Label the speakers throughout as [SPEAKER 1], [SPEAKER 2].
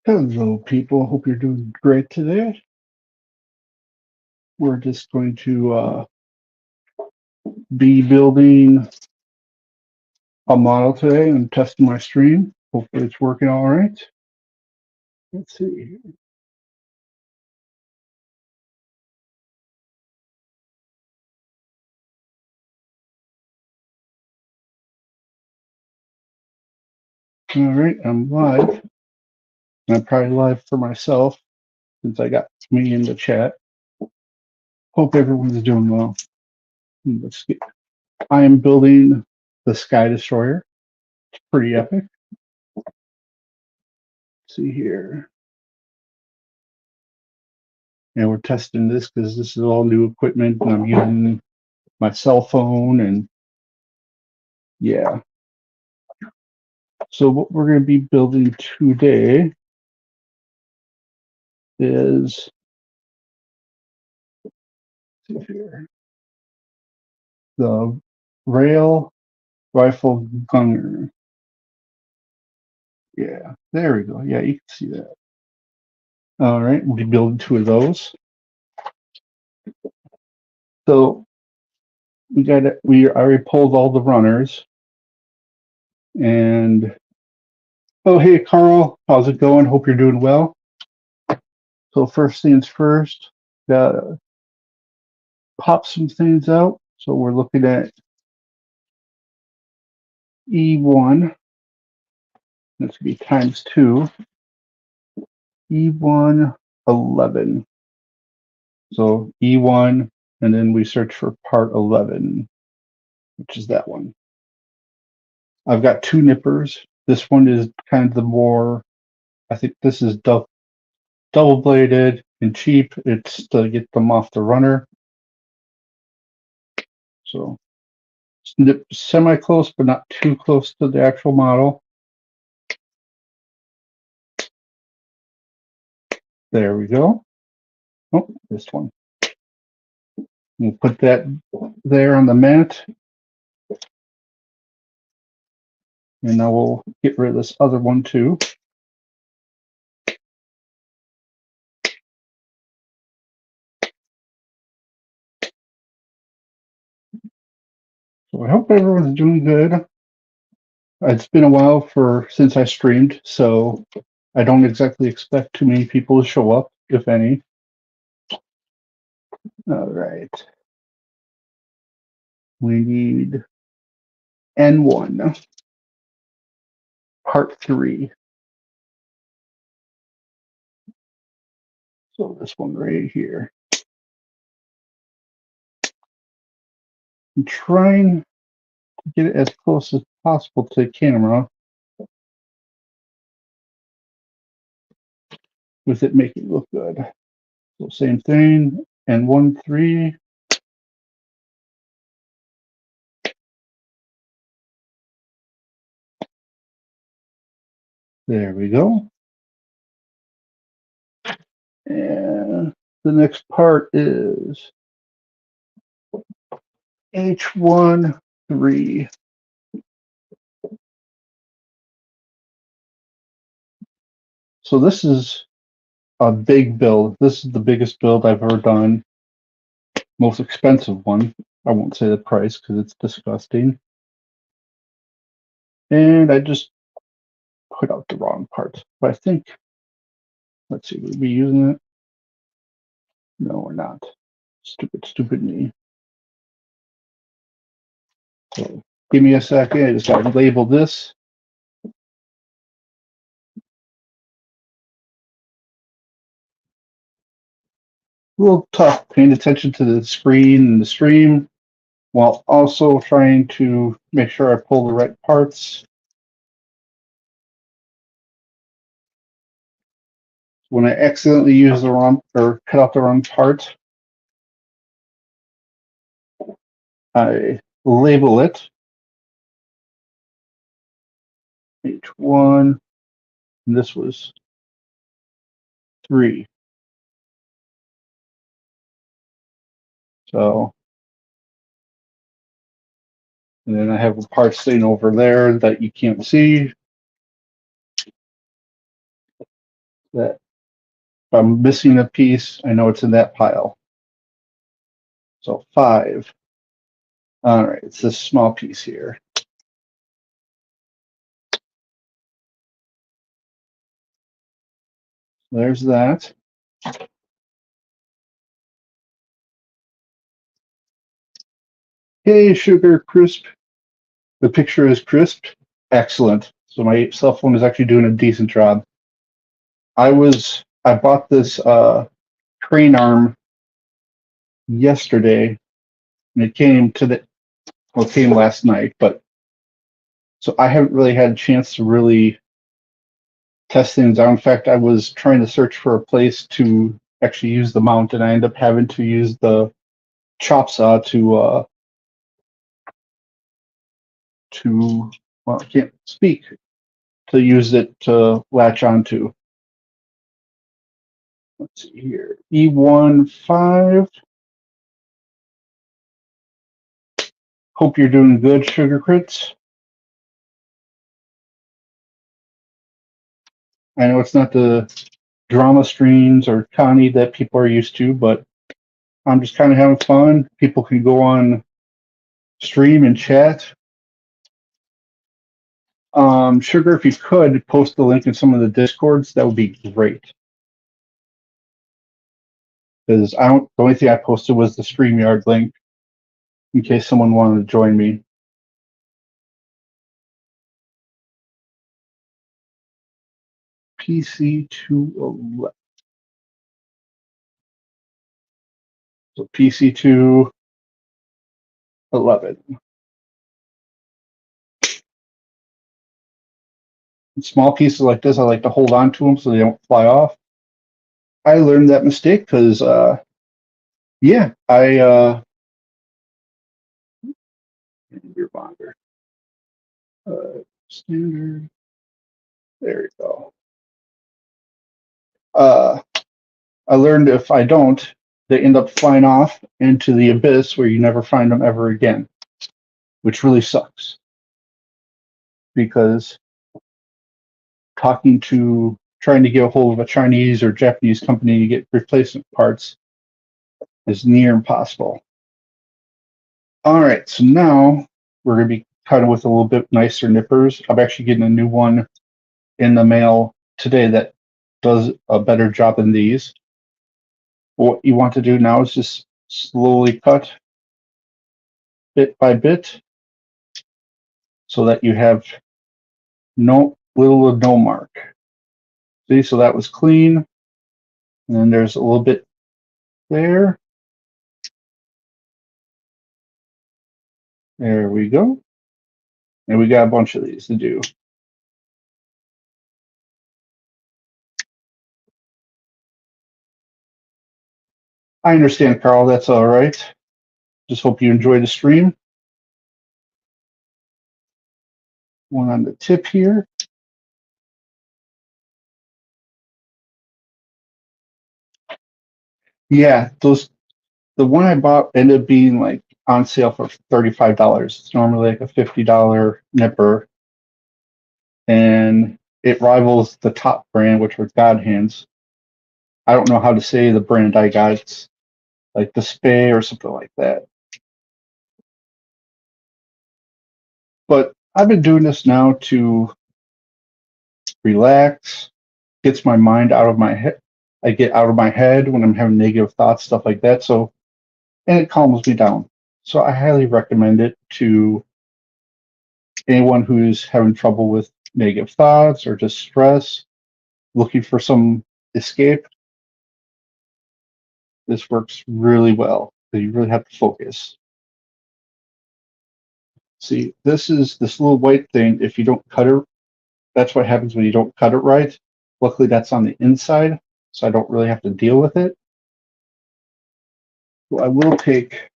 [SPEAKER 1] Hello, people. Hope you're doing great today. We're just going to be building a model today and testing my stream. Hopefully, it's working all right. Let's see. All right, I'm live. I'm probably live for myself since I got me in the chat. Hope everyone's doing well. Let's get. I am building the Sky Destroyer. It's pretty epic. Let's see here. And we're testing this because this is all new equipment and I'm using my cell phone and yeah. So what we're going to be building today is here, the rail rifle gunner. Yeah, there we go. Yeah, you can see that. All right, we'll be building two of those. So we got it. We already pulled all the runners. And oh, hey, Carl, how's it going? Hope you're doing well. So first things first, gotta pop some things out. So we're looking at E1. That's gonna be times 2. E1 11. So E1, and then we search for part 11, which is that one. I've got two nippers. This one is kind of the more, I think this is double bladed and cheap. It's to get them off the runner. So snip semi close, but not too close to the actual model. There we go. Oh, this one. We'll put that there on the mat. And now we'll get rid of this other one too. So I hope everyone's doing good. It's been a while since I streamed, so I don't exactly expect too many people to show up, if any. All right. We need N1, part 3. So this one right here. I'm trying to get it as close as possible to the camera with it making it look good. So same thing, N1, 3. There we go. And the next part is H1, 3. So this is a big build. This is the biggest build I've ever done. Most expensive one. I won't say the price because it's disgusting. And I just put out the wrong parts. But I think, let's see, we'll be using it. No, we're not. Stupid me. So give me a second. I just got to label this. A little tough paying attention to the screen and the stream while also trying to make sure I pull the right parts. When I accidentally use the wrong or cut out the wrong part, I label it H1, and this was 3. So, and then I have a part sitting over there that you can't see. That if I'm missing a piece, I know it's in that pile. So 5. All right, it's this small piece here. There's that. Hey, Sugar Crisp. The picture is crisp. Excellent. So my cell phone is actually doing a decent job. I bought this crane arm yesterday, and it came to the well, it came last night, but so I haven't really had a chance to really test things out. In fact, I was trying to search for a place to actually use the mount, and I ended up having to use the chop saw to well, I can't speak to use it to latch onto. Let's see here. E15. Hope you're doing good, Sugar Crits. I know it's not the drama streams or Connie that people are used to, but I'm just kind of having fun. People can go on stream and chat. Sugar, if you could post the link in some of the discords, that would be great. Because the only thing I posted was the StreamYard link in case someone wanted to join me. PC 211. So PC 211. Small pieces like this, I like to hold on to them so they don't fly off. I learned that mistake because, yeah, your bonder. Standard. There you go. Uh, I learned if I don't, they end up flying off into the abyss where you never find them ever again, which really sucks because trying to get a hold of a Chinese or Japanese company to get replacement parts is near impossible. All right, so now we're going to be cutting with a little bit nicer nippers. I'm actually getting a new one in the mail today that does a better job than these. What you want to do now is just slowly cut bit by bit so that you have no little or no mark. See, so that was clean. And then there's a little bit there. There we go. And we got a bunch of these to do. I understand, Carl. That's all right. Just hope you enjoy the stream. One on the tip here. Yeah, the one I bought ended up being like on sale for $35. It's normally like a $50 nipper, and it rivals the top brand, which was God Hands. I don't know how to say the brand I got. It's like the Spay or something like that. But I've been doing this now to relax, gets my mind out of my head. I get out of my head when I'm having negative thoughts, stuff like that. So, and it calms me down. So I highly recommend it to anyone who's having trouble with negative thoughts or just stress, looking for some escape. This works really well. You really have to focus. See, this little white thing. If you don't cut it, that's what happens when you don't cut it right. Luckily, that's on the inside, so I don't really have to deal with it. So I will take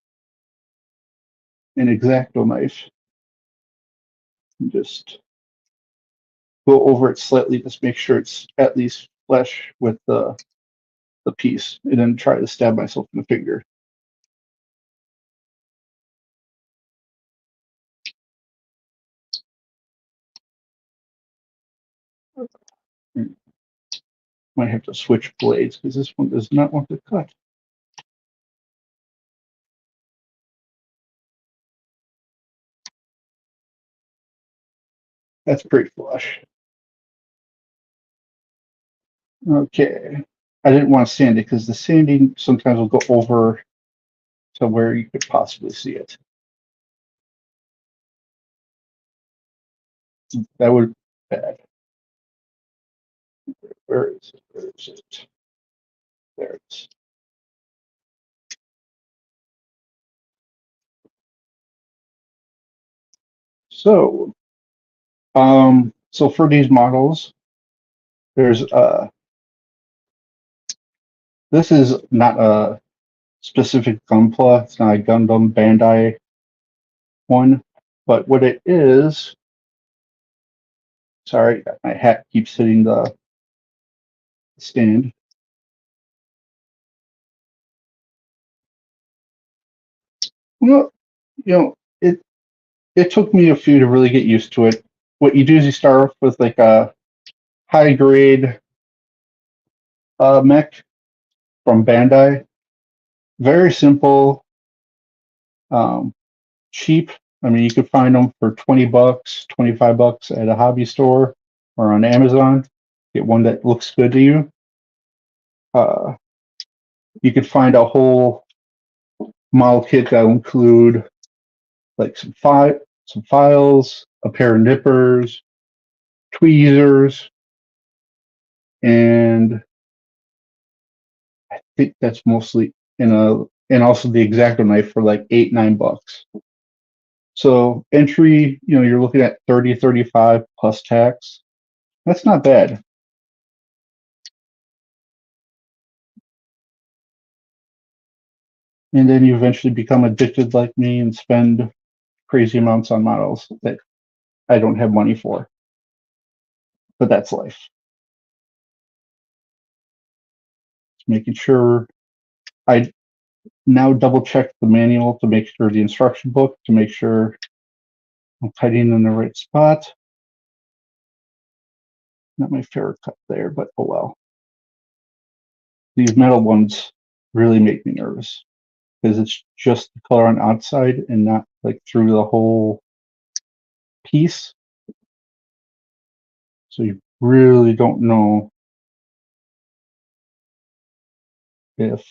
[SPEAKER 1] an X-Acto knife and just go over it slightly, just make sure it's at least flesh with the piece, and then try to stab myself in the finger. Might have to switch blades because this one does not want to cut. That's pretty flush. Okay. I didn't want to sand it because the sanding sometimes will go over to where you could possibly see it. That would be bad. Where is it? Where is it? There it is. So, so for these models, there's this is not a specific gunpla. It's not a Gundam Bandai one, but what it is. Sorry, my hat keeps hitting the stand. Well, it took me a few to really get used to it. What you do is you start off with like a high grade mech from Bandai. Very simple, um, cheap. I mean, you could find them for $20, $25 at a hobby store or on Amazon. Get one that looks good to you. Uh, you could find a whole model kit that'll include like some files, a pair of nippers, tweezers, and I think that's mostly and also the X-Acto knife for like $8, $9. So entry, you're looking at 30, 35 plus tax. That's not bad. And then you eventually become addicted like me and spend crazy amounts on models that I don't have money for. But that's life. Making sure I now double check the manual to make sure the instruction book to make sure I'm cutting in the right spot. Not my favorite cut there, but oh well. These metal ones really make me nervous because it's just the color on outside and not like through the whole piece. So you really don't know if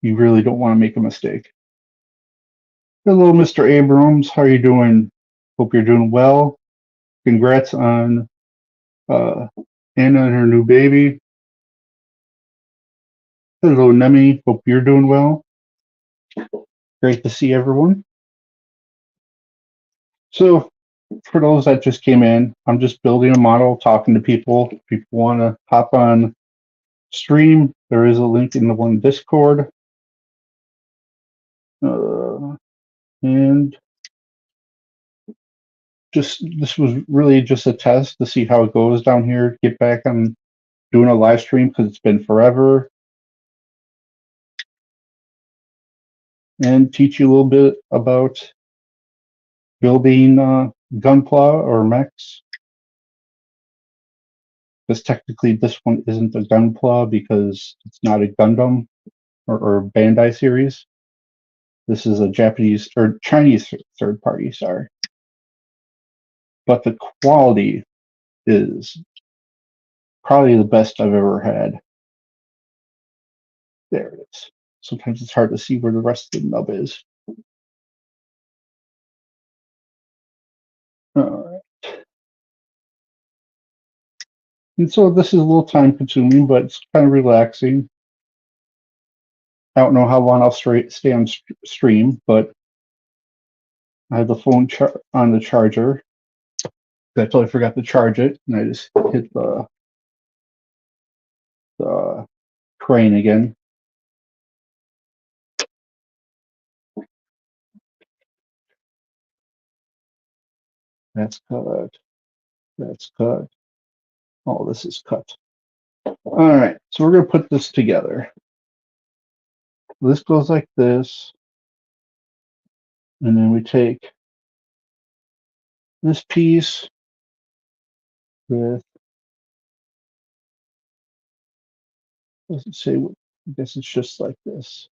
[SPEAKER 1] you really don't want to make a mistake. Hello, Mr. Abrams. How are you doing? Hope you're doing well. Congrats on uh, Anna and her new baby. Hello, Nemi. Hope you're doing well. Great to see everyone. So, for those that just came in, I'm just building a model, talking to people. If people want to hop on stream, there is a link in the one Discord. And just this was really just a test to see how it goes down here. Get back on doing a live stream because it's been forever, and teach you a little bit about building gunpla or mechs. Because technically this one isn't a gunpla because it's not a Gundam or Bandai series. This is a Japanese or Chinese third party, sorry. But the quality is probably the best I've ever had. There it is. Sometimes it's hard to see where the rest of the nub is. All right. And so this is a little time consuming, but it's kind of relaxing. I don't know how long I'll stay on stream, but I have the phone on the charger. I totally forgot to charge it, and I just hit the crane again. That's cut. That's cut. Oh, this is cut. All right, so we're going to put this together. This goes like this, and then we take this piece with Doesn't say what, I guess it's just like this.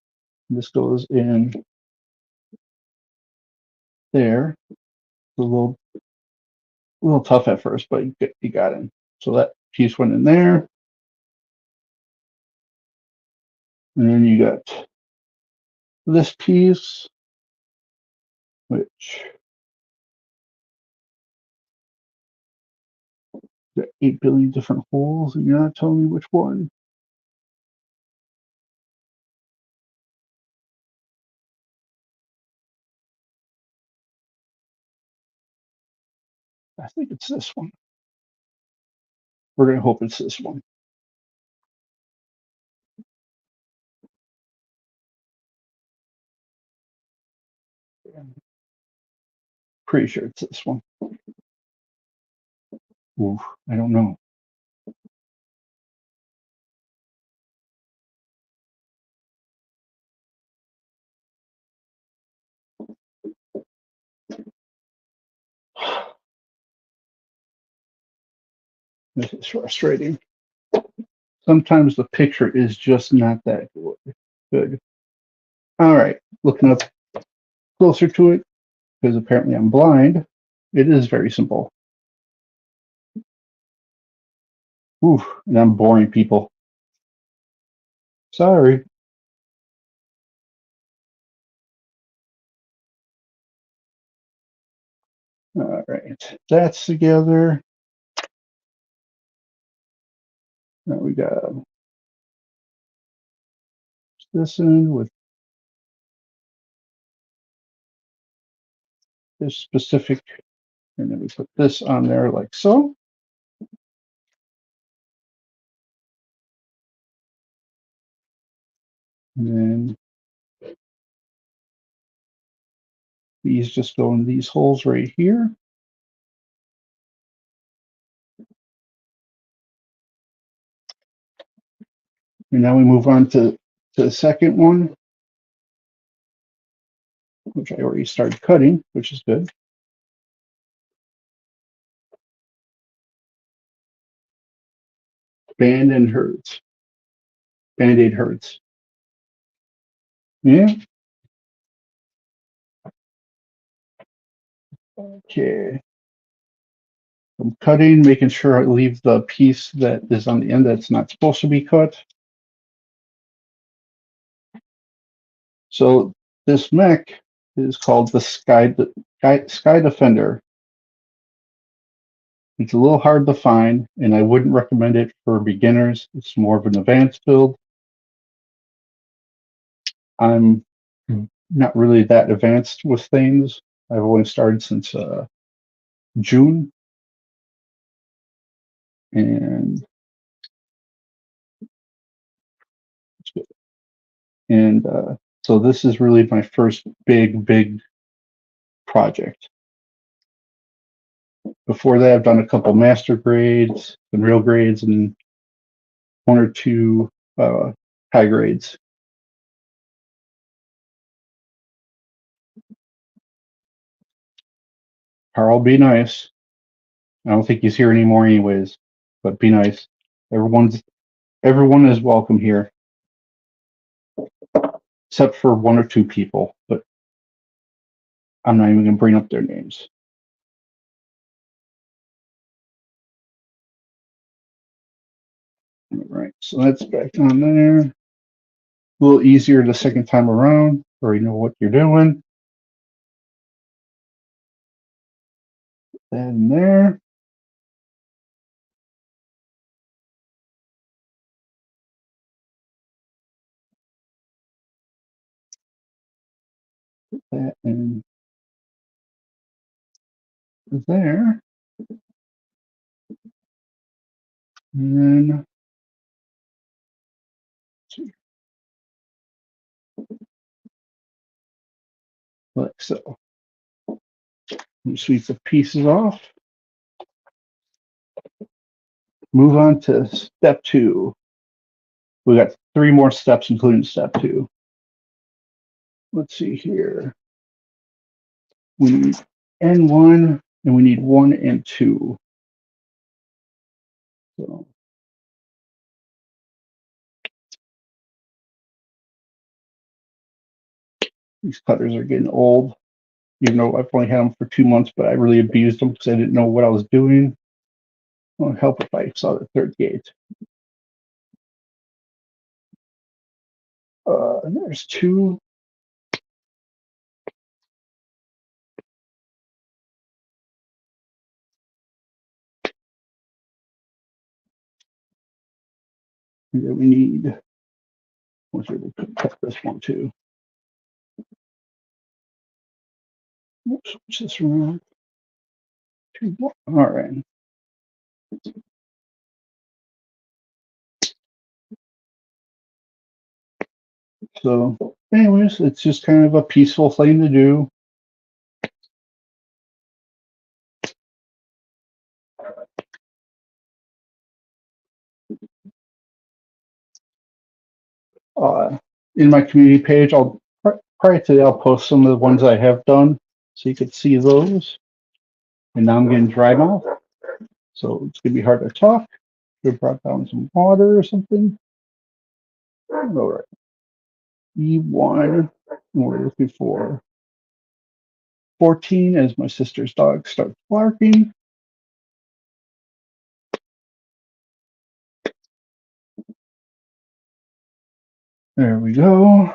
[SPEAKER 1] This goes in there. It's a little tough at first, but you got in. So that piece went in there. And then you got this piece, which got 8 billion different holes, and you're not telling me which one. I think it's this one. We're going to hope it's this one. Pretty sure it's this one. Ooh, I don't know. This is frustrating. Sometimes the picture is just not that good. All right, looking up closer to it, because apparently I'm blind. It is very simple. Ooh, and I'm boring people. Sorry. All right, that's together. Now we got this in with this specific, and then we put this on there like so. And then these just go in these holes right here. And now we move on to the second one, which I already started cutting, which is good. Band-Aid hurts. Band-Aid hurts. Yeah. Okay. I'm cutting, making sure I leave the piece that is on the end that's not supposed to be cut. So this mech is called the Sky Defender. It's a little hard to find, and I wouldn't recommend it for beginners. It's more of an advanced build. I'm not really that advanced with things. I've only started since June, and so this is really my first big project. Before that, I've done a couple master grades, some real grades, and one or two high grades. Carl, be nice. I don't think he's here anymore, anyways. But be nice. Everyone is welcome here, except for one or two people. But I'm not even going to bring up their names. All right, so that's back on there. A little easier the second time around, or you know what you're doing. That in there. That in there. And then like so. Sweep the pieces off. Move on to step 2. We got 3 more steps, including step 2. Let's see here. We need N1 and we need 1 and 2. So These cutters are getting old, even though I've only had them for 2 months, but I really abused them because I didn't know what I was doing. It would help if I saw the third gauge. There's two. And then we need, we'll cut this one too. Oops, switch this around. All right. So, anyways, it's just kind of a peaceful thing to do. In my community page, prior to that, I'll post some of the ones I have done so you could see those. And now I'm getting dry mouth, so it's gonna be hard to talk. Should have brought down some water or something. All right. E1, we're looking for 14 as my sister's dog starts barking. There we go.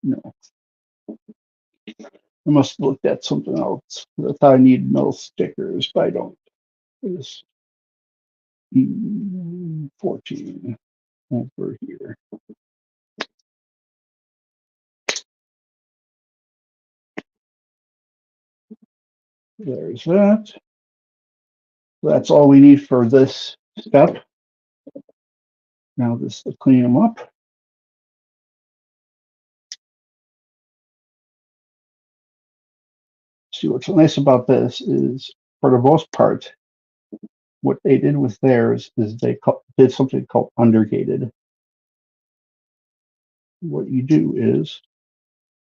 [SPEAKER 1] No, I must have looked at something else. I thought I needed no stickers, but I don't. It's 14 over here. There's that. That's all we need for this step. Now this to clean them up. See, what's nice about this is, for the most part, what they did with theirs is they did something called undergated. What you do is,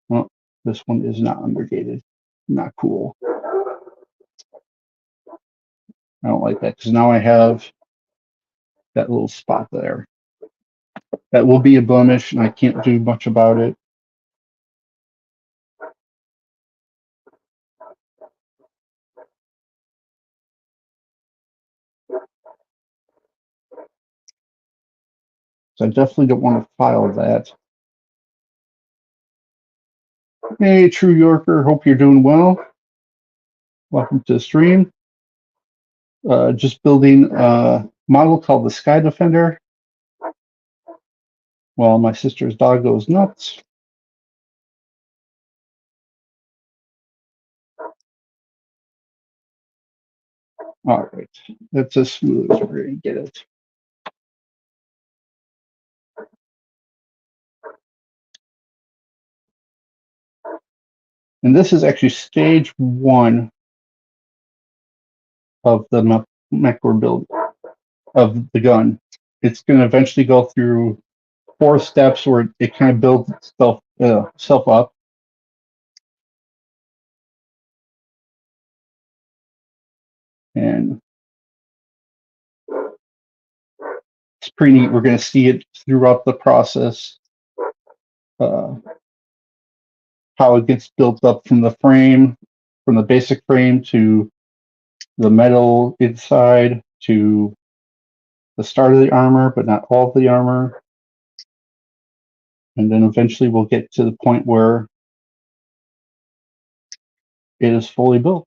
[SPEAKER 1] well, this one is not undergated. Not cool. I don't like that because now I have that little spot there. That will be a blemish, and I can't do much about it. So I definitely don't want to file that. Hey, True Yorker, hope you're doing well. Welcome to the stream. Just building a model called the Sky Defender while my sister's dog goes nuts. All right, that's as smooth as we're going to get it. And this is actually stage 1 of the mech we're building, of the gun. It's going to eventually go through 4 steps where it kind of builds itself up. And it's pretty neat. We're going to see it throughout the process, how it gets built up from the frame, from the basic frame to the metal inside to the start of the armor, but not all of the armor. And then eventually we'll get to the point where it is fully built.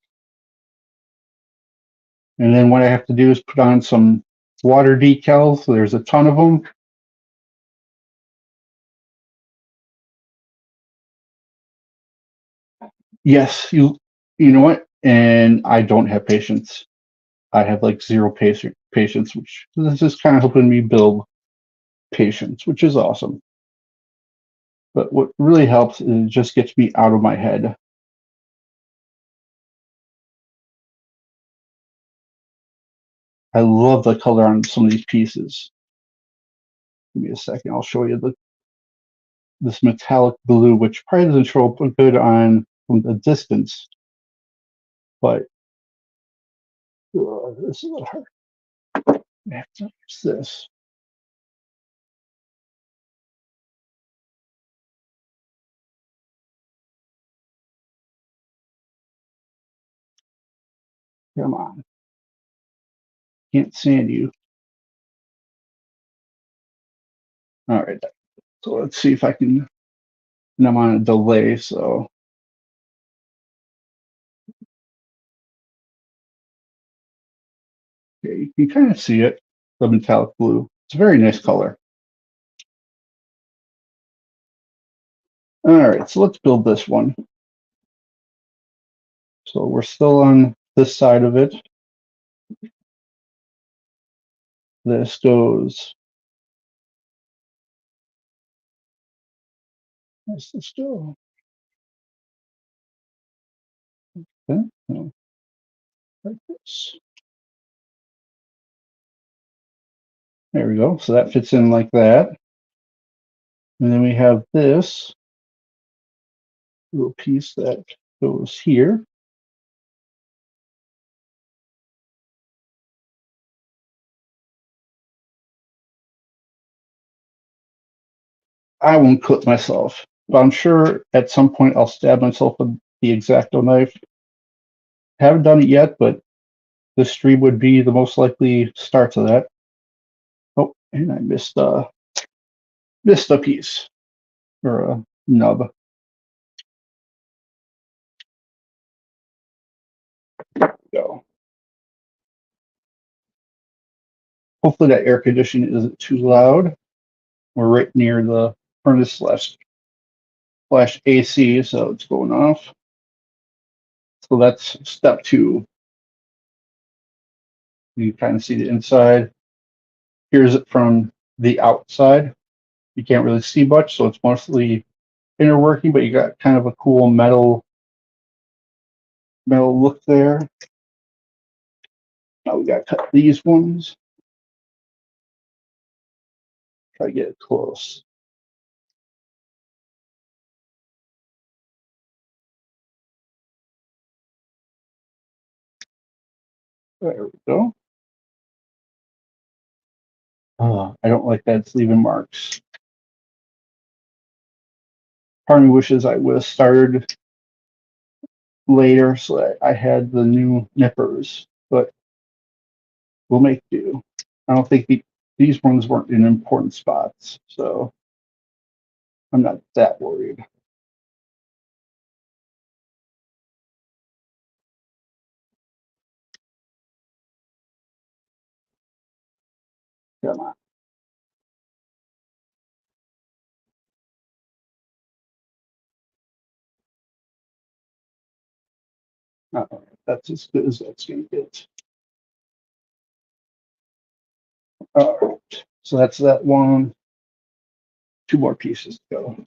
[SPEAKER 1] And then what I have to do is put on some water decals. There's a ton of them. Yes, you know what? And I don't have patience. I have like zero patience, which this is kind of helping me build patience, which is awesome. But what really helps is it just gets me out of my head. I love the color on some of these pieces. Give me a second, I'll show you this metallic blue, which probably doesn't show up good on from the distance, but this is a little hard. I have to use this. Come on, can't stand you. All right, so let's see if I can. And I'm on a delay, so okay, you can kind of see it. The metallic blue. It's a very nice color. All right, so let's build this one. So we're still on this side of it. This goes. Where's this go? Okay, no, like this. There we go. So that fits in like that. And then we have this little piece that goes here. I won't clip myself, but I'm sure at some point I'll stab myself with the X-Acto knife. Haven't done it yet, but this stream would be the most likely start to that. Oh, and I missed a piece or a nub. Go. Hopefully that air conditioning isn't too loud. We're right near the furnace slash AC, so it's going off. So that's step two. You kind of see the inside. Here's it from the outside. You can't really see much, so it's mostly inner working, but you got kind of a cool metal look there. Now we got to cut these ones. Try to get it close. There we go. I don't like that it's leaving marks. Part of me wishes I would have started later so that I had the new nippers, but we'll make do. I don't think these ones weren't in important spots, so I'm not that worried. Come on. That's as good as that's going to get. All right. So that's that one. Two more pieces to go.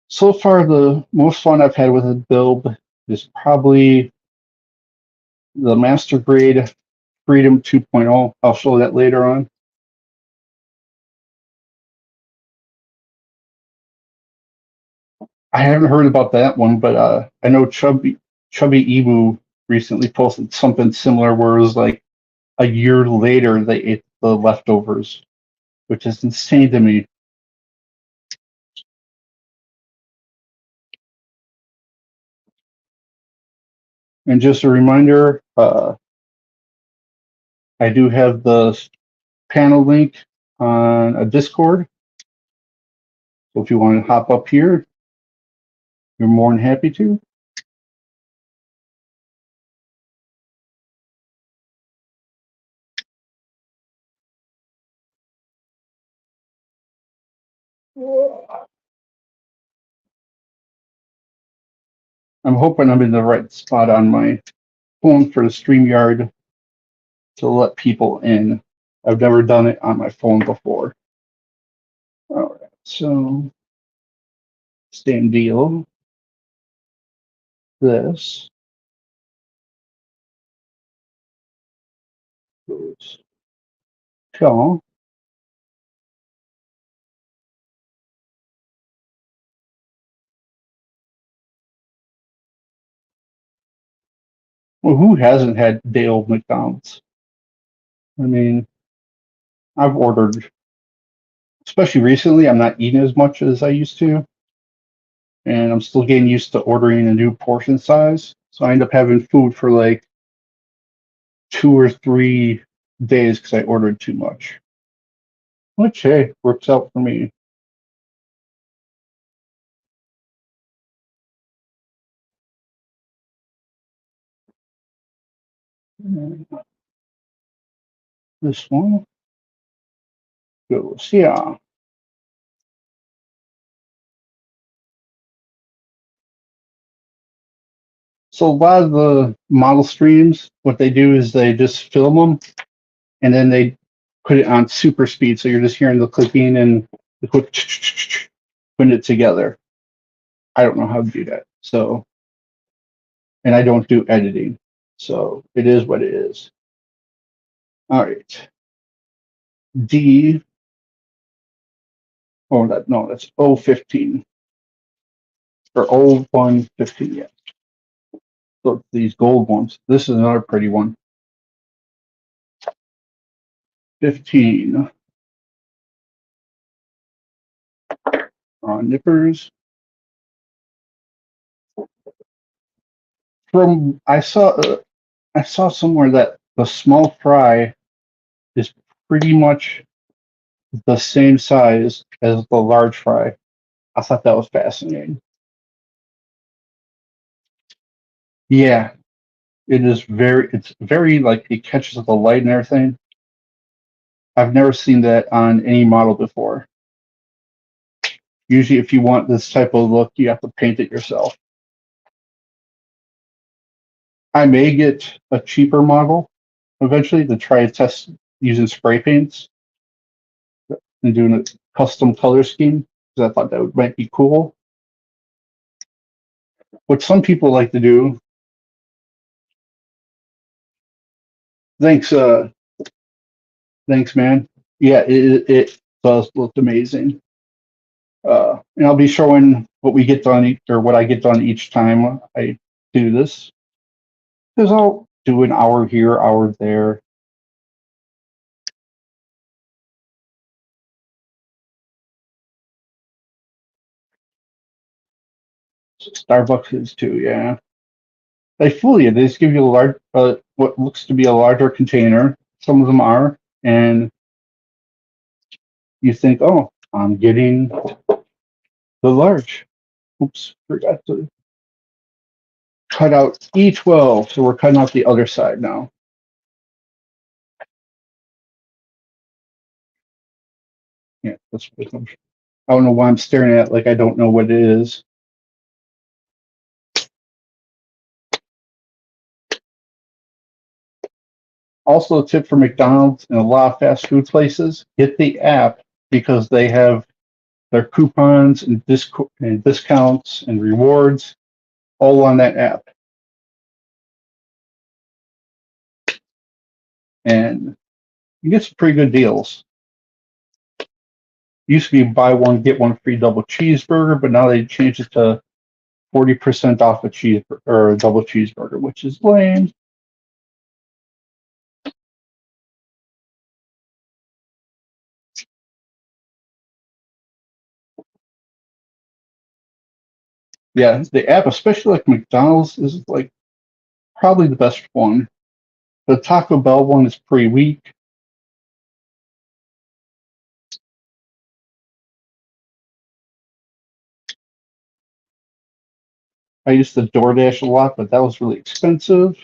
[SPEAKER 1] So far, the most fun I've had with a build is probably the Master Grade Freedom 2.0. I'll show that later on. I haven't heard about that one, but I know Chubby Emu recently posted something similar where it was like a year later they ate the leftovers, which is insane to me. And just a reminder, I do have the panel link on a Discord. So if you want to hop up here, you're more than happy to. I'm hoping I'm in the right spot on my phone for the StreamYard to let people in. I've never done it on my phone before. All right, so same deal. This. So, well, who hasn't had day old McDonald's? I mean, I've ordered, especially recently, I'm not eating as much as I used to, and I'm still getting used to ordering a new portion size. So I end up having food for like 2 or 3 days because I ordered too much. Which, hey, works out for me. This one goes, yeah. So a lot of the model streams, what they do is they just film them and then they put it on super speed. So you're just hearing the clicking and the quick putting it together. I don't know how to do that. So, and I don't do editing. So it is what it is. All right. D, oh, that, no, that's O15 or O115. Yeah. So these gold ones. This is another pretty one. 15 nippers. From I saw somewhere that the small fry is pretty much the same size as the large fry. I thought that was fascinating. Yeah, it's very like it catches the light and everything. I've never seen that on any model before. Usually if you want this type of look, you have to paint it yourself. I may get a cheaper model eventually to try to test using spray paints and doing a custom color scheme because I thought that might be cool. What some people like to do, thanks, thanks, man. Yeah, it does look amazing. And I'll be showing what we get done or what I get done each time I do this. Because I'll do an hour here, hour there. Starbucks is too, yeah. They fool you. They just give you a large, what looks to be a larger container. Some of them are, and you think, oh, I'm getting the large. Oops, forgot to cut out E12, so we're cutting out the other side now. Yeah, that's. I don't know why I'm staring at it like I don't know what it is. Also, a tip for McDonald's and a lot of fast food places: get the app because they have their coupons and discounts and rewards all on that app, and you get some pretty good deals. Used to be buy one get one free double cheeseburger, but now they changed it to 40% off a cheeseburger or a double cheeseburger, which is lame. Yeah, the app, especially like McDonald's, is like probably the best one. The Taco Bell one is pretty weak. I used to DoorDash a lot, but that was really expensive.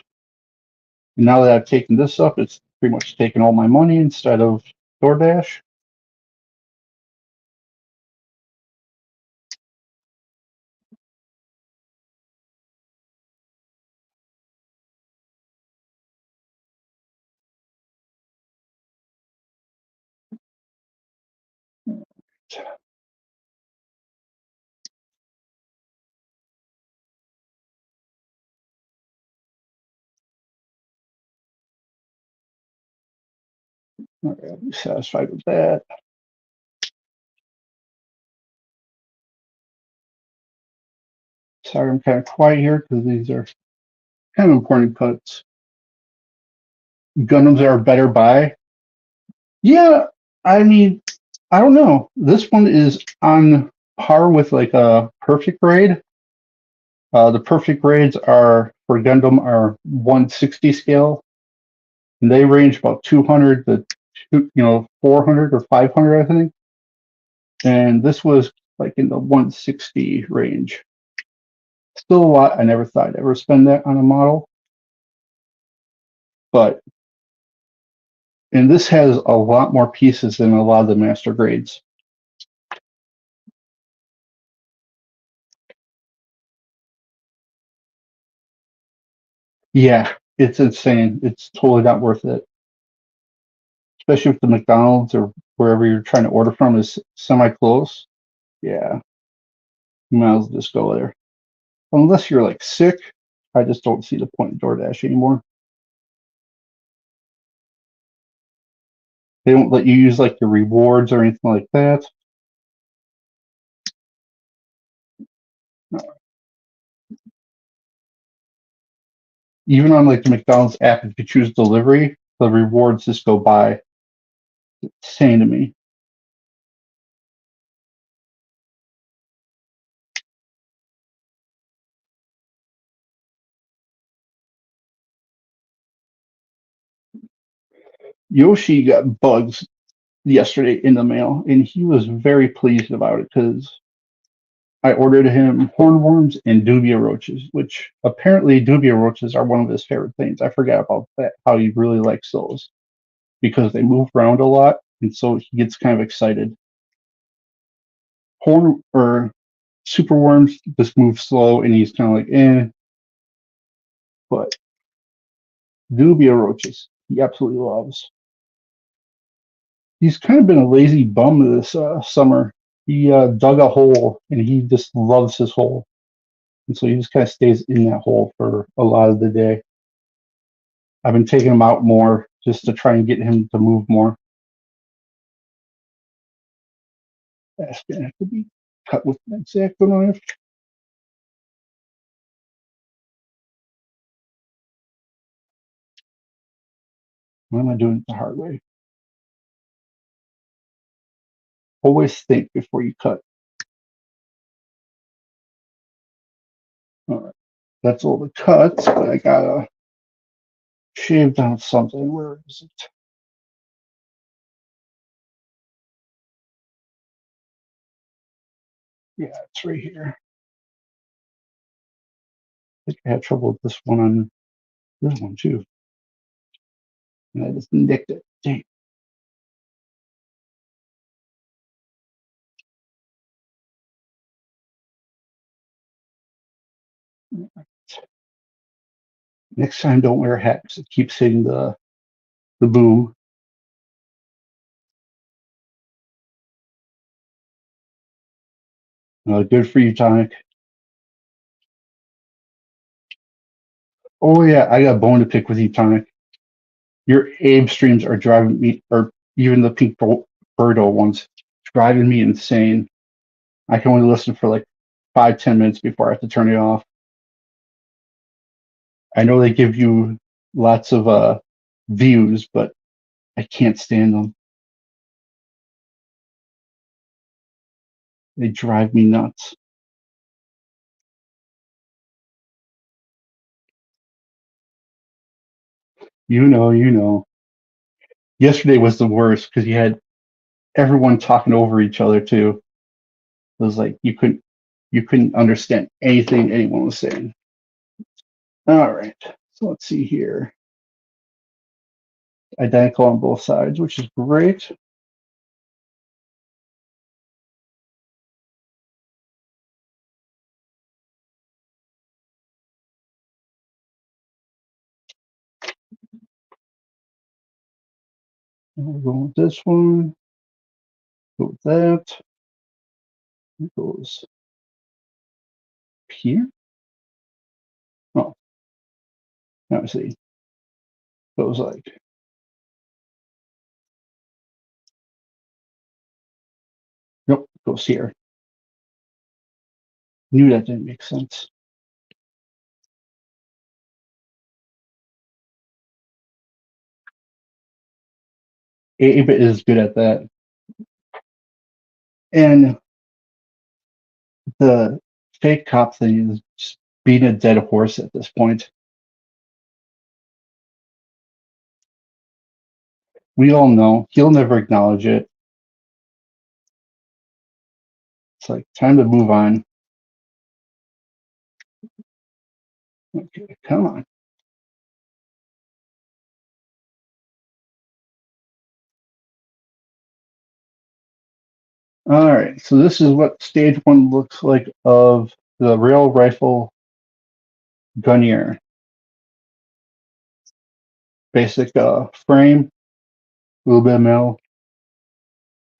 [SPEAKER 1] And now that I've taken this up, it's pretty much taken all my money instead of DoorDash. All right, I'll be satisfied with that. Sorry, I'm kind of quiet here because these are kind of important cuts. Gundams are a better buy. Yeah, I mean, I don't know. This one is on par with like a perfect grade. The perfect grades are for Gundam are 160 scale, and they range about 200 to 400 or 500, I think. And this was like in the 160 range. Still a lot. I never thought I'd ever spend that on a model, but and this has a lot more pieces than a lot of the master grades. Yeah, it's insane. It's totally not worth it, especially if the McDonald's or wherever you're trying to order from is semi close. Yeah, you might as well just go there. Unless you're like sick, I just don't see the point in DoorDash anymore. They don't let you use like your rewards or anything like that. Even on like the McDonald's app, if you choose delivery, the rewards just go by. It's insane to me. Yoshi got bugs yesterday in the mail, and he was very pleased about it because I ordered him hornworms and dubia roaches, which apparently dubia roaches are one of his favorite things. I forgot about that, how he really likes those because they move around a lot, and so he gets kind of excited. Horn or super worms just move slow, and he's kind of like, eh. But dubia roaches, he absolutely loves. He's kind of been a lazy bum this summer. He dug a hole, and he just loves his hole, and so he just kind of stays in that hole for a lot of the day. I've been taking him out more just to try and get him to move more. That's gonna have to be cut with an X-Acto knife. Why am I doing it the hard way? Always think before you cut. All right, that's all the cuts, but I gotta shave down something. Where is it? Yeah, it's right here. I think I had trouble with this one on this one too, and I just nicked it. Dang. Next time, don't wear a hat because it keeps hitting the boom. Good for you, Tonic. Oh yeah, I got a bone to pick with you, Tonic. Your Abe streams are driving me, or even the Pink Birdo ones, driving me insane. I can only listen for like 5-10 minutes before I have to turn it off. I know they give you lots of views, but I can't stand them. They drive me nuts. You know. Yesterday was the worst because you had everyone talking over each other too. It was like you couldn't understand anything anyone was saying. All right, so let's see here. Identical on both sides, which is great. And we'll go with this one. Go with that. It goes here. Oh, now I see. Goes like Nope, goes here. Knew that didn't make sense. 8-bit is good at that. And the fake cop thing is just beating a dead horse at this point. We all know he'll never acknowledge it. It's like time to move on. Okay, come on. All right, so this is what stage one looks like of the rail rifle gunnier. Basic frame, a little bit of metal.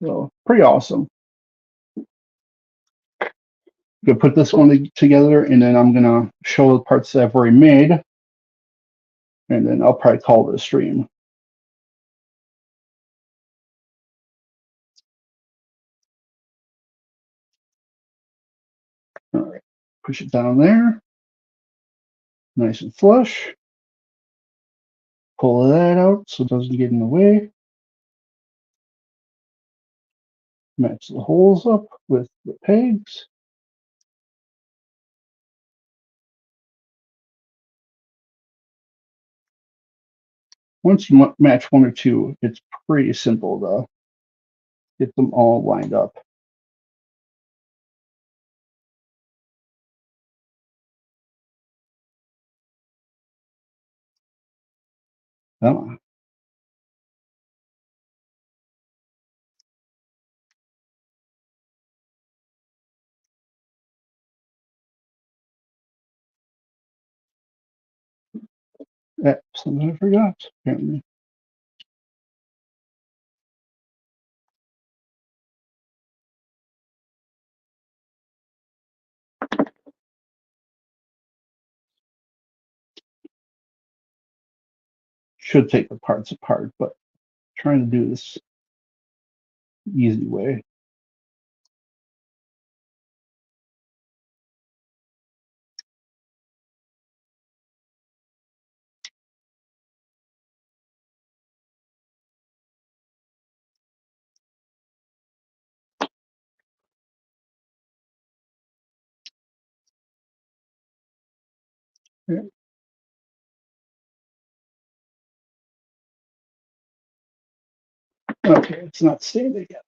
[SPEAKER 1] So pretty awesome. Gonna put this one together, and then I'm gonna show the parts that I've already made, and then I'll probably call it a stream. All right, push it down there, nice and flush. Pull that out so it doesn't get in the way. Match the holes up with the pegs. Once you match one or two, it's pretty simple to get them all lined up. Come on. Something I forgot, apparently. Should take the parts apart, but trying to do this easy way. Yeah. Okay, it's not staying together.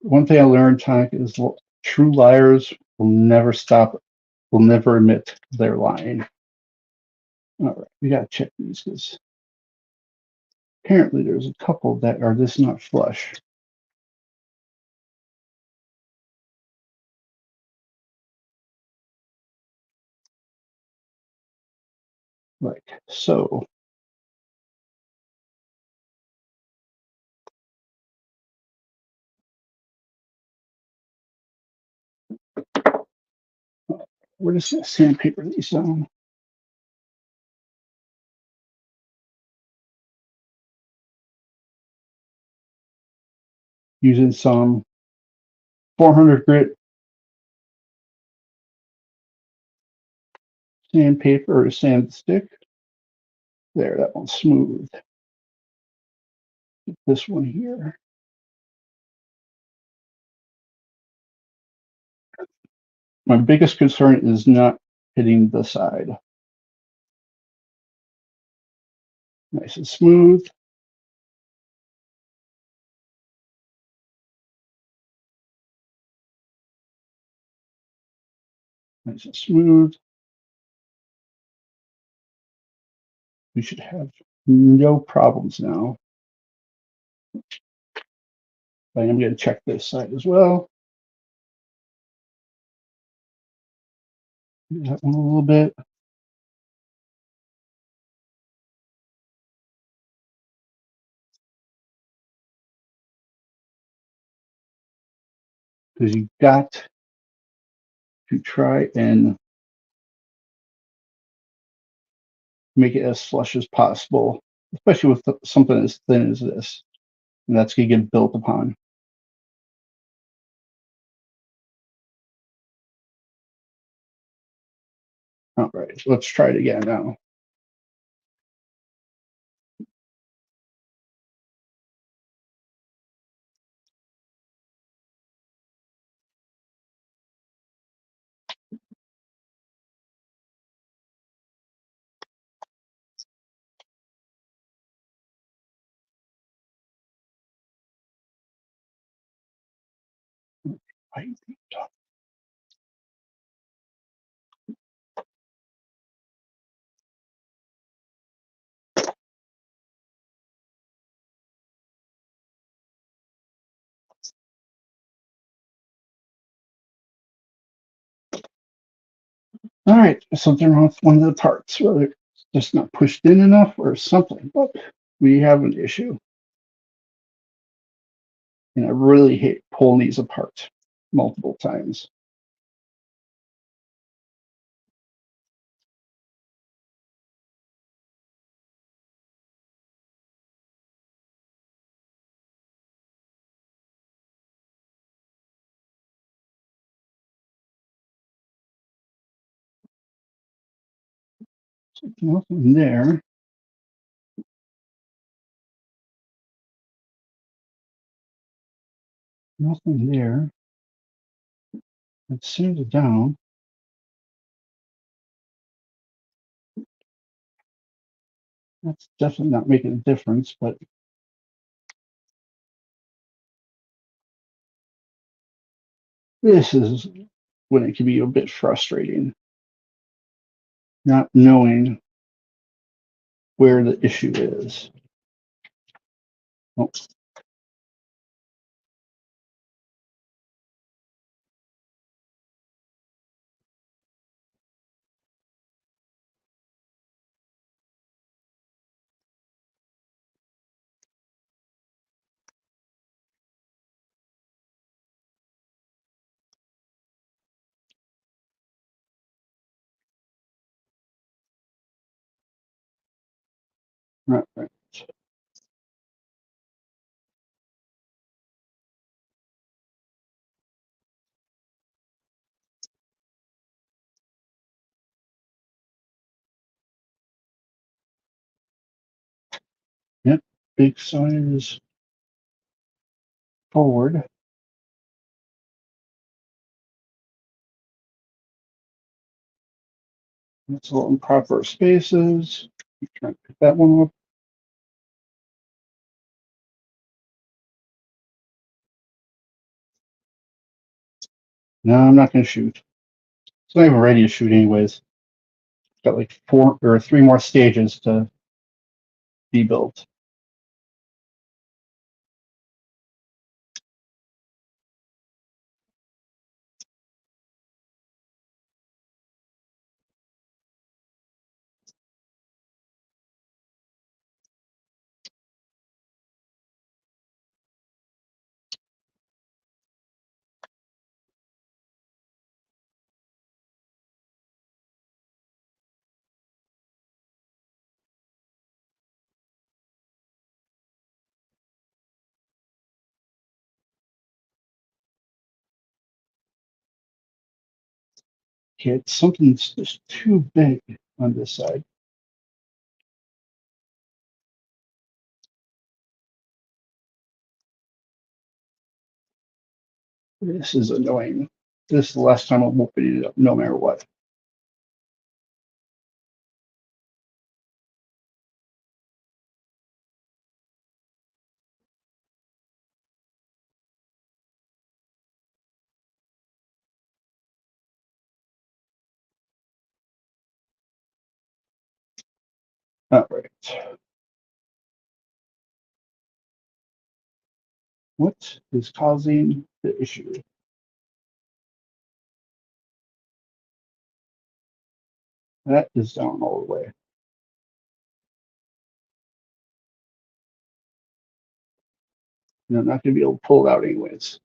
[SPEAKER 1] One thing I learned, Tonic, is true liars will never stop, will never admit they're lying. All right, we gotta check these because apparently there's a couple that are just not flush. Like so. We're just gonna sandpaper these down. Using some 400 grit sandpaper or sand stick. There, that one's smooth. This one here. My biggest concern is not hitting the side. Nice and smooth. Nice and smooth. We should have no problems now. I am going to check this side as well. Do that one a little bit. Because you got to try and make it as flush as possible, especially with something as thin as this. And that's going to get built upon. All right, let's try it again now. All right, something wrong with one of the parts, whether it's just not pushed in enough or something, but we have an issue. And I really hate pulling these apart multiple times. So nothing there. Nothing there. Let's sand it down. That's definitely not making a difference, but this is when it can be a bit frustrating, not knowing where the issue is. Oh, right. Yep, big sign is forward. That's all in proper spaces. Try to pick that one up. No, I'm not going to shoot. It's not even ready to shoot, anyways. Got like 4 or 3 more stages to be built. Okay, something's just too big on this side. This is annoying. This is the last time I'm opening it up, no matter what. All right. What is causing the issue? That is down all the way. And I'm not going to be able to pull it out anyways.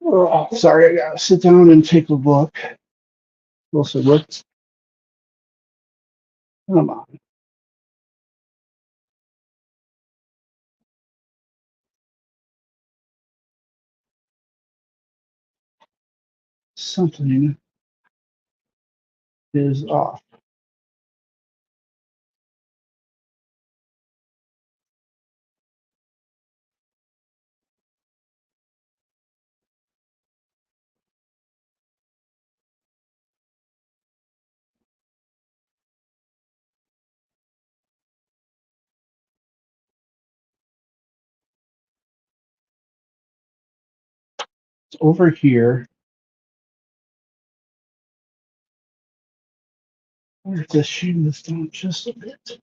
[SPEAKER 1] Oh, sorry, I gotta sit down and take a look. Also, what? Come on. Something is off. It's over here. Where's this shooting this down just a bit?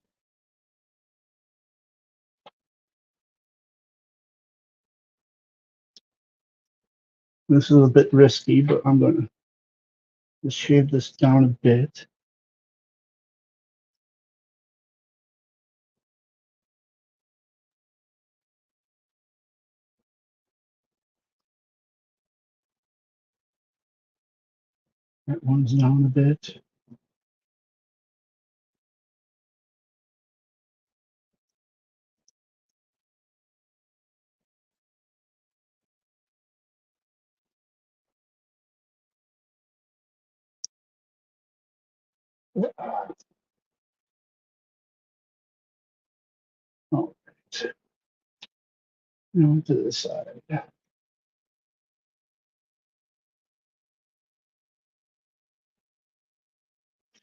[SPEAKER 1] This is a bit risky, but I'm gonna just shave this down a bit. That one's down a bit. All right. Now to the side. I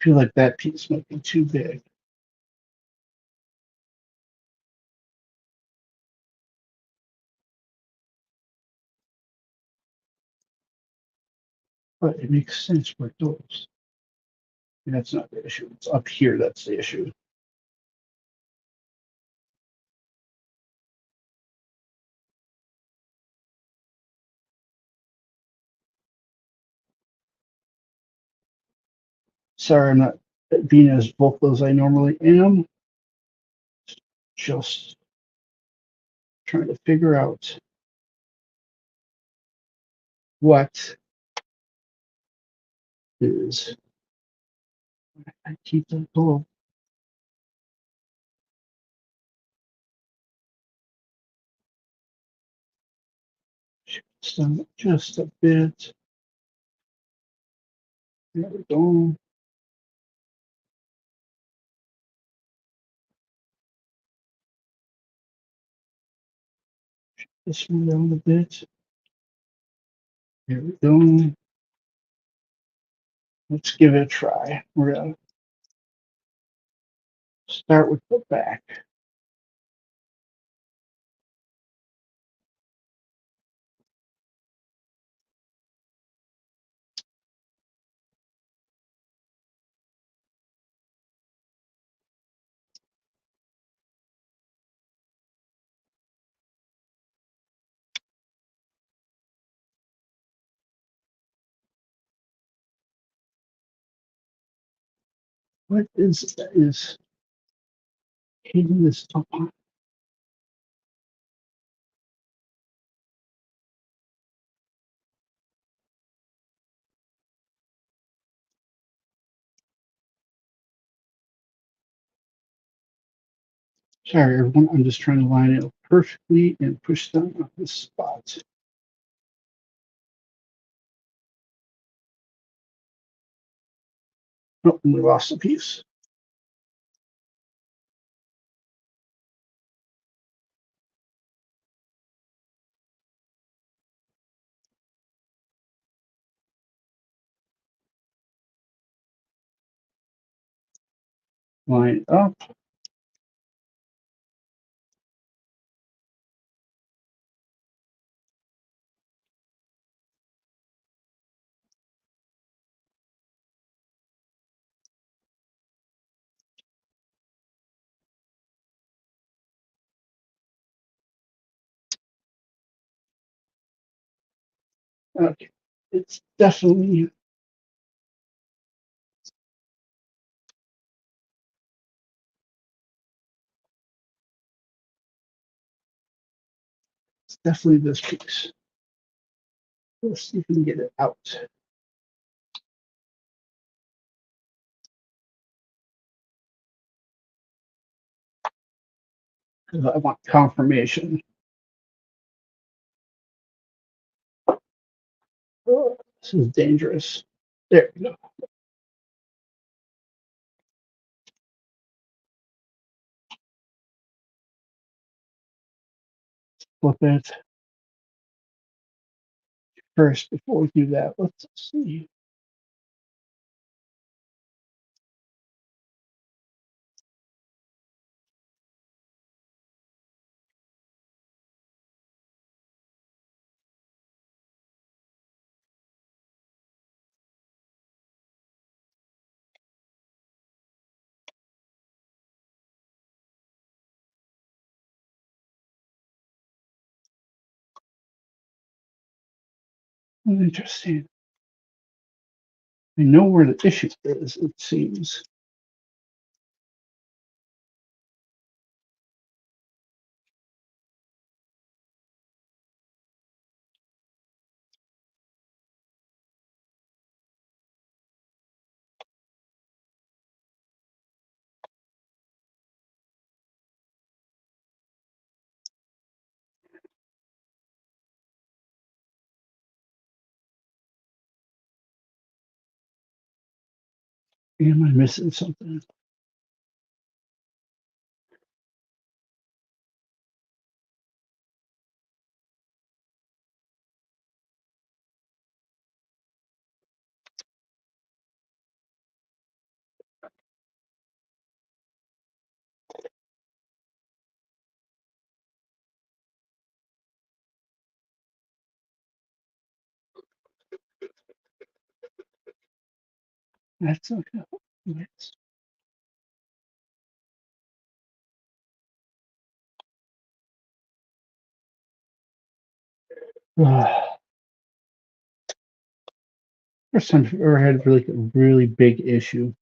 [SPEAKER 1] feel like that piece might be too big, but it makes sense where it goes. And that's not the issue. It's up here that's the issue. Sorry, I'm not being as vocal as I normally am. Just trying to figure out what is. I keep that goal. Just a bit. There we go. This one down a bit. There we go. Let's give it a try. We're gonna start with the back. What is hitting this up on? Sorry, everyone. I'm just trying to line it up perfectly and push down on this spot. Oh, and we lost a piece. Line up. Okay. It's definitely definitely this piece. Let's see if we can get it out. I want confirmation. Oh, this is dangerous. There we go. Flip it first before we do that. Let's see. Interesting. I know where the issue is, it seems. Am I missing something? That's okay. Yes. First time I've ever had like a really big issue.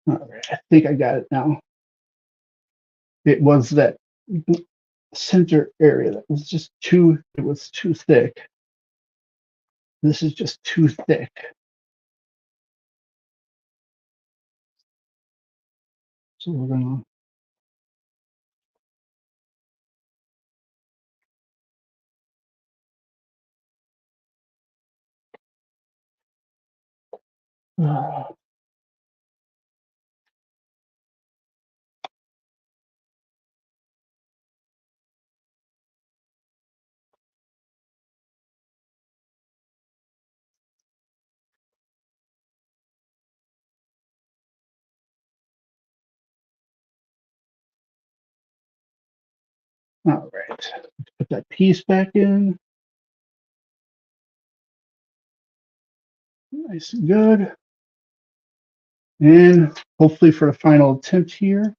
[SPEAKER 1] All right, I think I got it now. It was that center area that was just it was too thick. This is just too thick. So we're gonna all right. Put that piece back in. Nice and good. And hopefully for the final attempt here.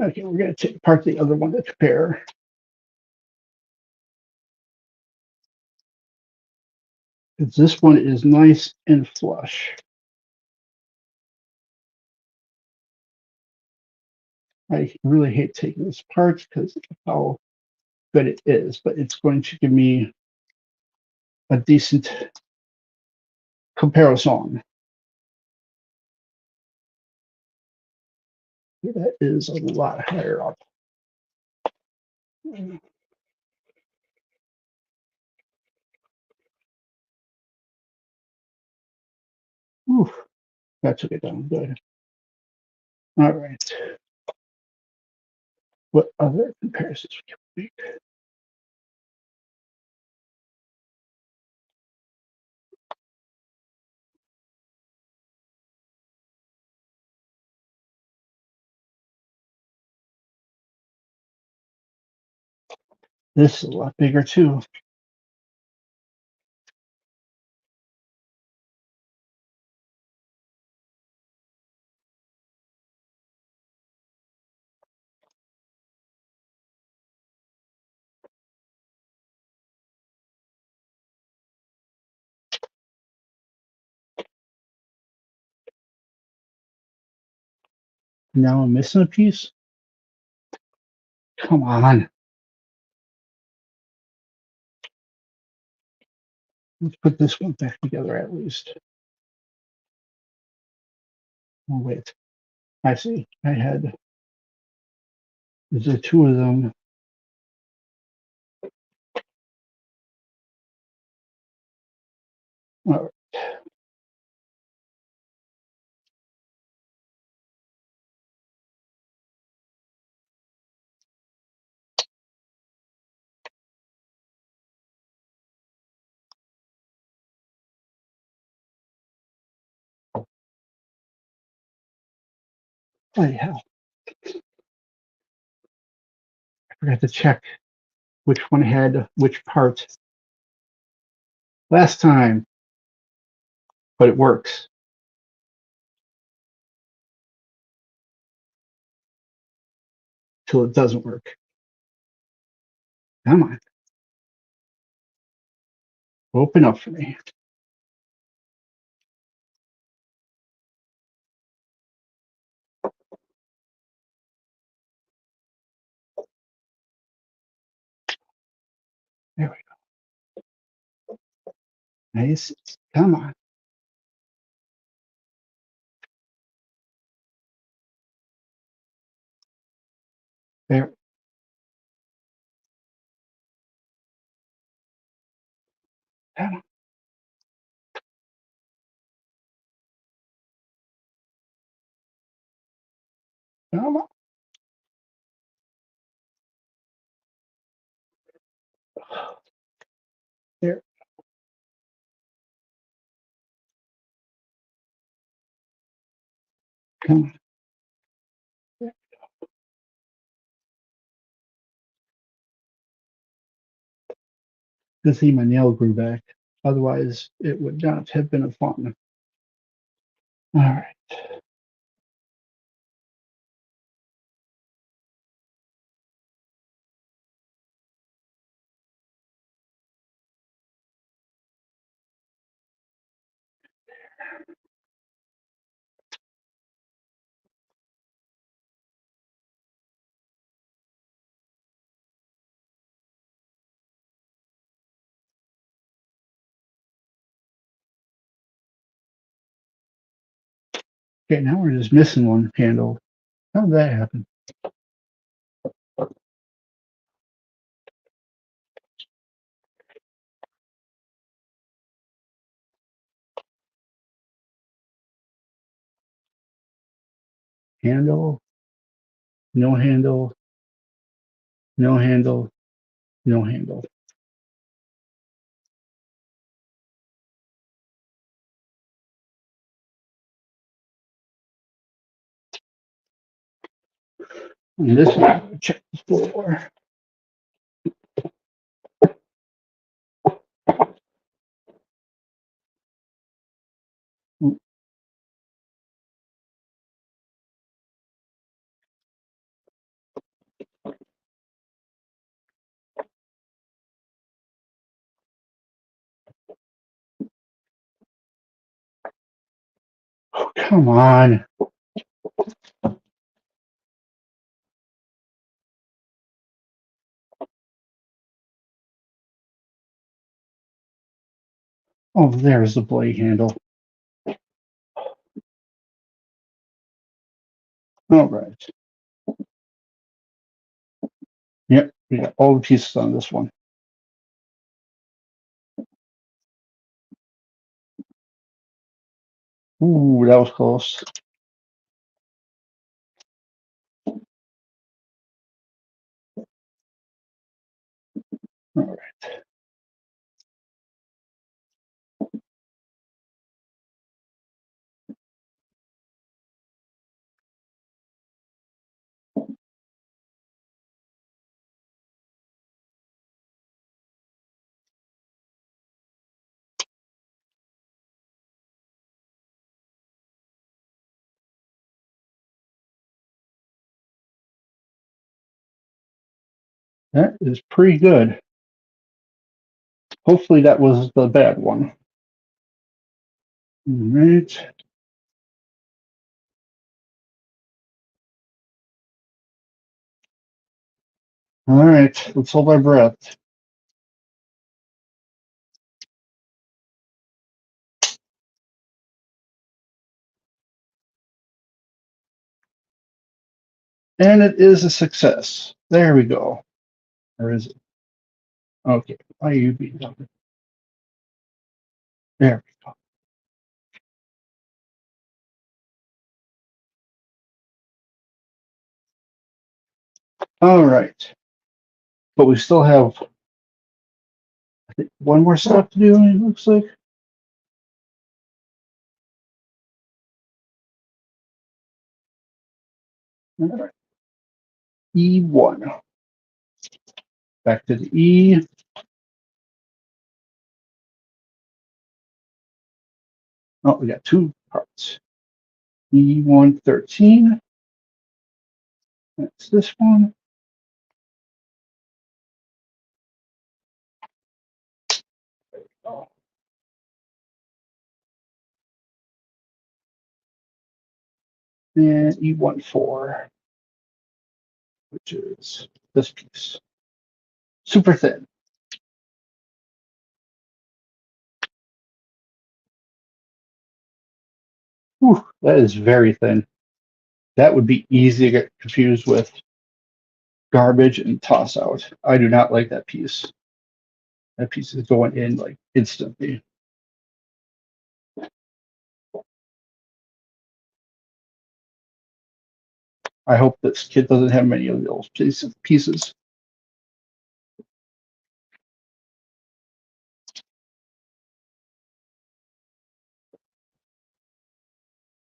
[SPEAKER 1] Okay, we're going to take apart the other one to compare. Because this one is nice and flush. I really hate taking this apart because of how good it is, but it's going to give me a decent comparison. That is a lot higher up. Oof, that took it down good. All right. What other comparisons we can make? This is a lot bigger too. Now I'm missing a piece. Come on. Let's put this one back together at least. Oh, wait. I see. I had the two of them. Oh, bloody hell. I forgot to check which one had which part last time, but it works. Till it doesn't work. Come on. Open up for me. There we go. Nice. Come on. There. Come on. Come on. There. Come on. There. Good thing my nail grew back. Otherwise, it would not have been a fun. All right. Okay, now we're just missing one handle. How did that happen? Handle, no handle, no handle, no handle. And this one, check the floor. Oh, come on. Oh, there's the blade handle. All right. Yep, we got all the pieces on this one. Ooh, that was close. All right. That is pretty good. Hopefully that was the bad one. All right. All right. Let's hold our breath. And it is a success. There we go. Or is it? Okay. Why are you being done? There we go. All right. But we still have, I think, one more step to do, it looks like. All right. E1. Back to the E. Oh, we got two parts. E113. That's this one. Oh, and E14, which is this piece. Super thin. Whew, that is very thin. That would be easy to get confused with garbage and toss out. I do not like that piece. That piece is going in like instantly. I hope this kid doesn't have many of those pieces.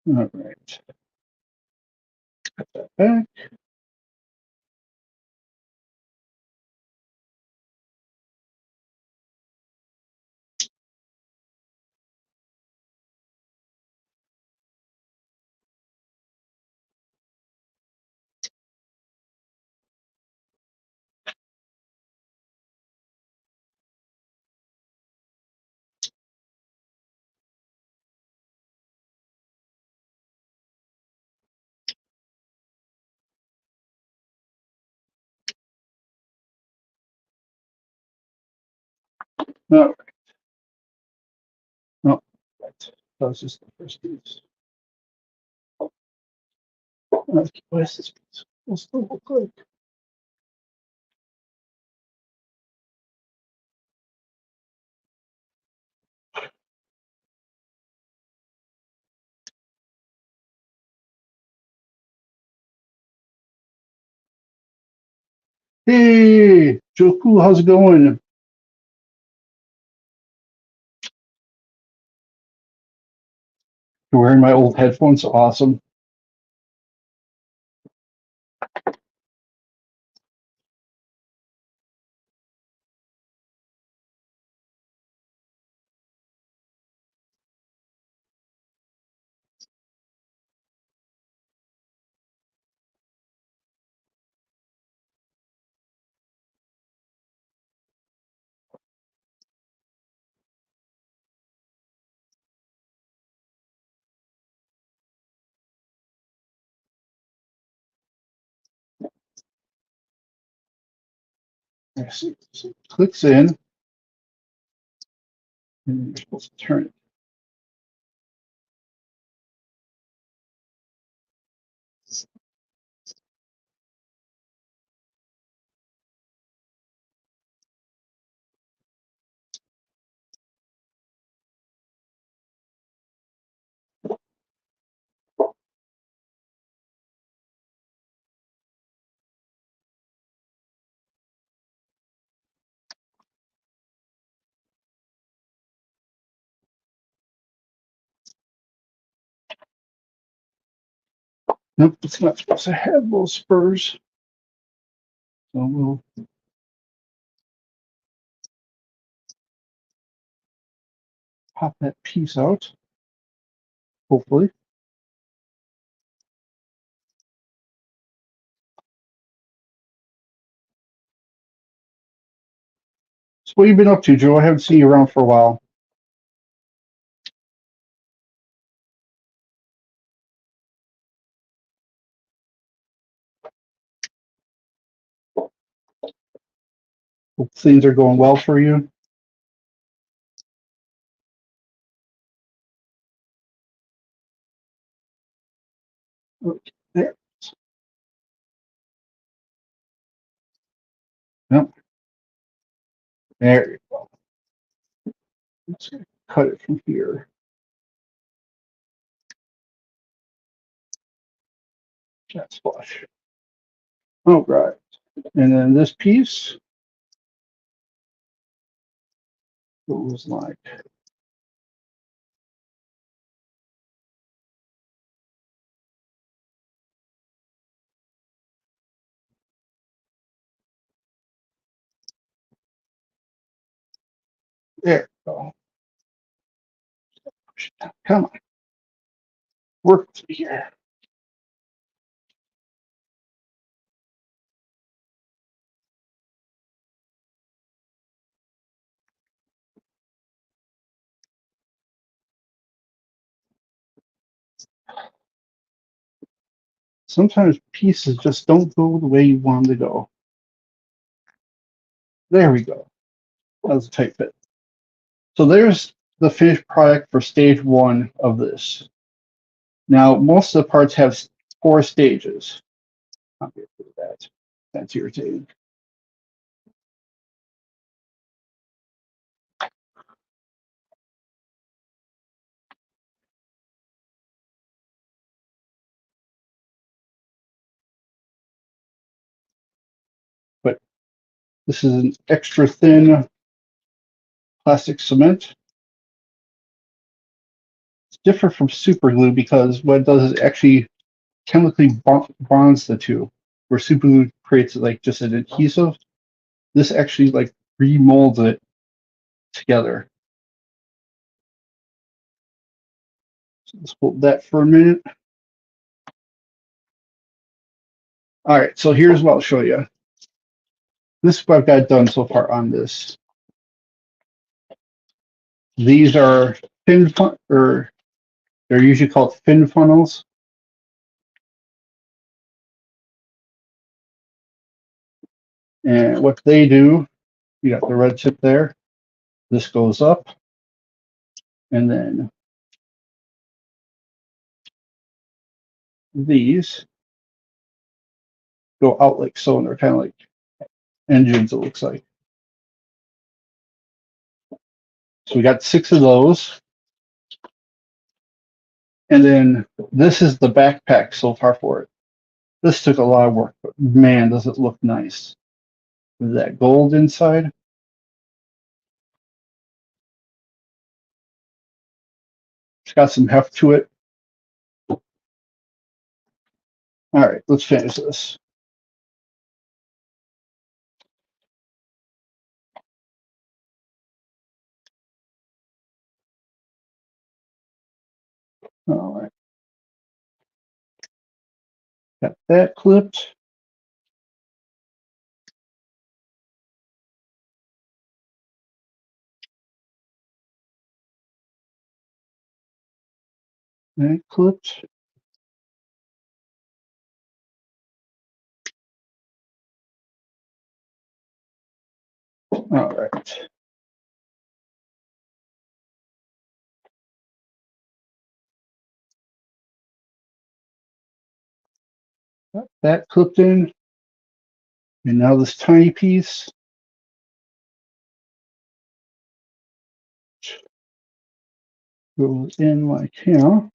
[SPEAKER 1] All right. Put that back. No, no, right. That was just the first piece. Okay, where's this piece? It still look good. Hey, Joku, how's it going? You're wearing my old headphones. Awesome. Let's see. So it clicks in, and you're supposed to turn it. Nope, it's not supposed to have those spurs. So we'll pop that piece out, hopefully. So what have you been up to, Joe? I haven't seen you around for a while. Hope things are going well for you. Okay, there. Yep, there you go. Let's cut it from here. That's flush. Oh, right. And then this piece goes like there. Go. Come on, work with me here. Sometimes pieces just don't go the way you want them to go. There we go. That was a tight fit. So there's the finished product for stage one of this. Now, most of the parts have 4 stages. I'll get rid of that. That's irritating. But this is an extra thin plastic cement. It's different from super glue because what it does is actually chemically bonds the two, where super glue creates like just an adhesive. This actually like remolds it together. So let's hold that for a minute. All right, so here's what I'll show you. This is what I've got done so far on this. These are or they're usually called fin funnels. And what they do, you got the red tip there. This goes up, and then these go out like so, and they're kind of like engines, it looks like. So we got 6 of those. And then this is the backpack so far for it. This took a lot of work, but man, does it look nice. With that gold inside. It's got some heft to it. All right, let's finish this. All right, got that clipped. That clipped. All right. Got that clipped in. And now this tiny piece goes in like here. Oh,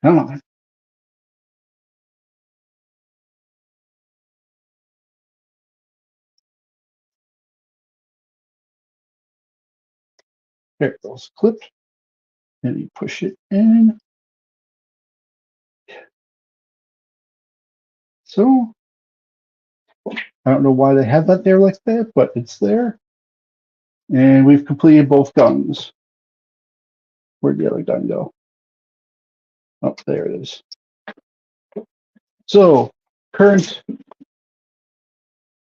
[SPEAKER 1] come on. There it goes, clipped. And you push it in. So I don't know why they have that there like that, but it's there. And we've completed both guns. Where'd the other gun go? Oh, there it is. So currently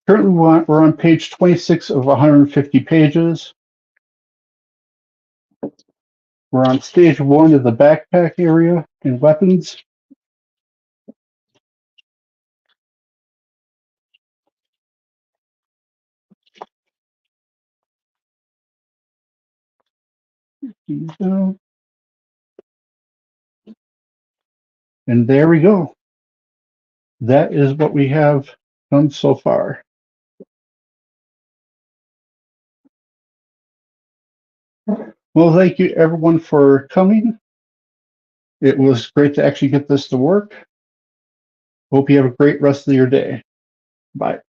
[SPEAKER 1] we're on page 26 of 150 pages. We're on stage 1 of the backpack area and weapons. And there we go. That is what we have done so far. Well, thank you everyone for coming. It was great to actually get this to work. Hope you have a great rest of your day. Bye.